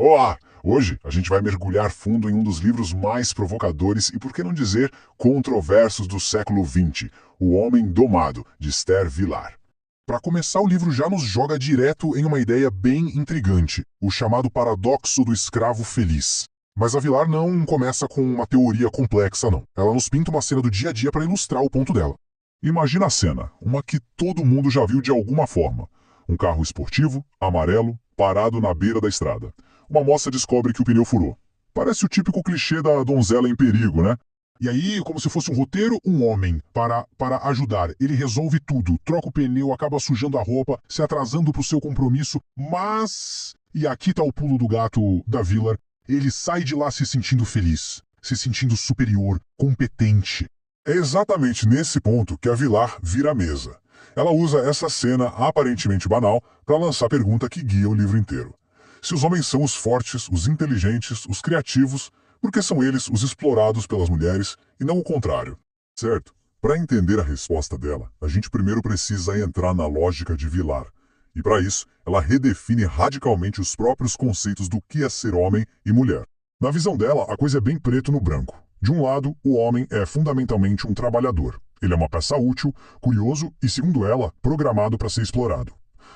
Olá! Hoje a gente vai mergulhar fundo em um dos livros mais provocadores e, por que não dizer, controversos do século XX, O Homem Domado, de Esther Vilar. Para começar, o livro já nos joga direto em uma ideia bem intrigante, o chamado paradoxo do escravo feliz. Mas a Vilar não começa com uma teoria complexa, não. Ela nos pinta uma cena do dia a dia para ilustrar o ponto dela. Imagina a cena, uma que todo mundo já viu de alguma forma. Um carro esportivo, amarelo, parado na beira da estrada. Uma moça descobre que o pneu furou. Parece o típico clichê da donzela em perigo, né? E aí, como se fosse um roteiro, um homem, para ajudar. Ele resolve tudo, troca o pneu, acaba sujando a roupa, se atrasando para o seu compromisso, mas... E aqui tá o pulo do gato da Vilar. Ele sai de lá se sentindo feliz, se sentindo superior, competente. É exatamente nesse ponto que a Vilar vira a mesa. Ela usa essa cena aparentemente banal para lançar a pergunta que guia o livro inteiro. Se os homens são os fortes, os inteligentes, os criativos, por que são eles os explorados pelas mulheres e não o contrário? Certo? Para entender a resposta dela, a gente primeiro precisa entrar na lógica de Vilar. E para isso, ela redefine radicalmente os próprios conceitos do que é ser homem e mulher. Na visão dela, a coisa é bem preto no branco. De um lado, o homem é fundamentalmente um trabalhador. Ele é uma peça útil, curioso e, segundo ela, programado para ser explorado.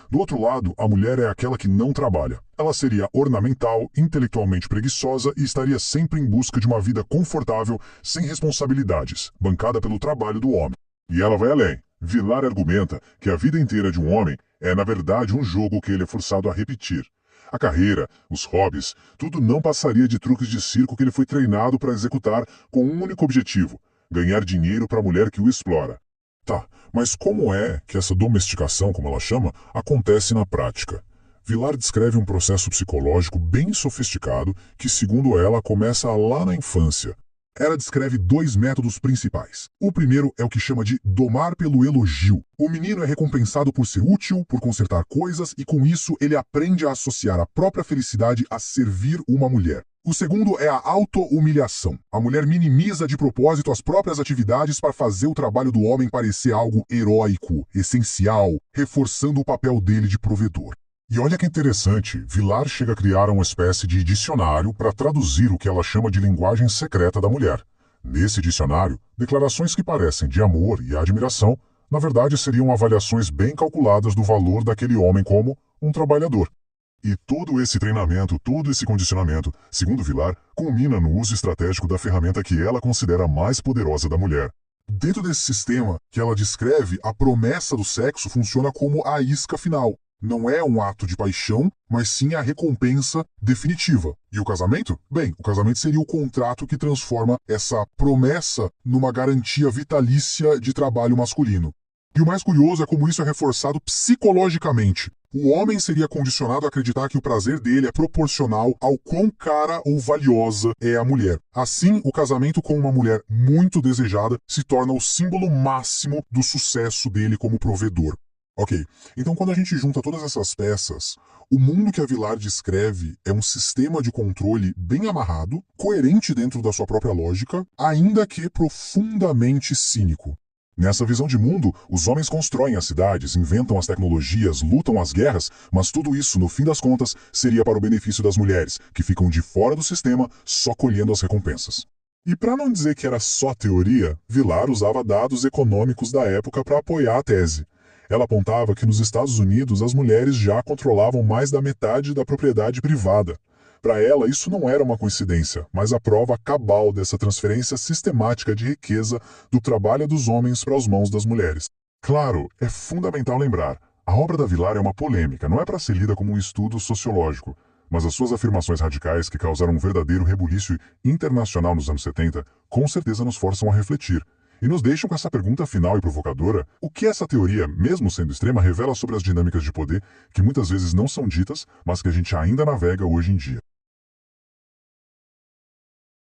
Do outro lado, a mulher é aquela que não trabalha. Ela seria ornamental, intelectualmente preguiçosa e estaria sempre em busca de uma vida confortável, sem responsabilidades, bancada pelo trabalho do homem. E ela vai além. Vilar argumenta que a vida inteira de um homem é, na verdade, um jogo que ele é forçado a repetir. A carreira, os hobbies, tudo não passaria de truques de circo que ele foi treinado para executar com um único objetivo: ganhar dinheiro para a mulher que o explora. Tá, mas como é que essa domesticação, como ela chama, acontece na prática? Vilar descreve um processo psicológico bem sofisticado que, segundo ela, começa lá na infância. Ela descreve dois métodos principais. O primeiro é o que chama de domar pelo elogio. O menino é recompensado por ser útil, por consertar coisas, e com isso ele aprende a associar a própria felicidade a servir uma mulher. O segundo é a auto-humilhação. A mulher minimiza de propósito as próprias atividades para fazer o trabalho do homem parecer algo heróico, essencial, reforçando o papel dele de provedor. E olha que interessante, Vilar chega a criar uma espécie de dicionário para traduzir o que ela chama de linguagem secreta da mulher. Nesse dicionário, declarações que parecem de amor e admiração, na verdade seriam avaliações bem calculadas do valor daquele homem como um trabalhador. E todo esse treinamento, todo esse condicionamento, segundo Vilar, culmina no uso estratégico da ferramenta que ela considera mais poderosa da mulher. Dentro desse sistema que ela descreve, a promessa do sexo funciona como a isca final. Não é um ato de paixão, mas sim a recompensa definitiva. E o casamento? Bem, o casamento seria o contrato que transforma essa promessa numa garantia vitalícia de trabalho masculino. E o mais curioso é como isso é reforçado psicologicamente. O homem seria condicionado a acreditar que o prazer dele é proporcional ao quão cara ou valiosa é a mulher. Assim, o casamento com uma mulher muito desejada se torna o símbolo máximo do sucesso dele como provedor. Ok, então quando a gente junta todas essas peças, o mundo que a Vilar descreve é um sistema de controle bem amarrado, coerente dentro da sua própria lógica, ainda que profundamente cínico. Nessa visão de mundo, os homens constroem as cidades, inventam as tecnologias, lutam as guerras, mas tudo isso, no fim das contas, seria para o benefício das mulheres, que ficam de fora do sistema, só colhendo as recompensas. E para não dizer que era só teoria, Vilar usava dados econômicos da época para apoiar a tese. Ela apontava que nos Estados Unidos as mulheres já controlavam mais da metade da propriedade privada. Para ela, isso não era uma coincidência, mas a prova cabal dessa transferência sistemática de riqueza do trabalho dos homens para as mãos das mulheres. Claro, é fundamental lembrar, a obra da Vilar é uma polêmica, não é para ser lida como um estudo sociológico, mas as suas afirmações radicais, que causaram um verdadeiro rebuliço internacional nos anos 70, com certeza nos forçam a refletir. E nos deixam com essa pergunta final e provocadora: o que essa teoria, mesmo sendo extrema, revela sobre as dinâmicas de poder que muitas vezes não são ditas, mas que a gente ainda navega hoje em dia?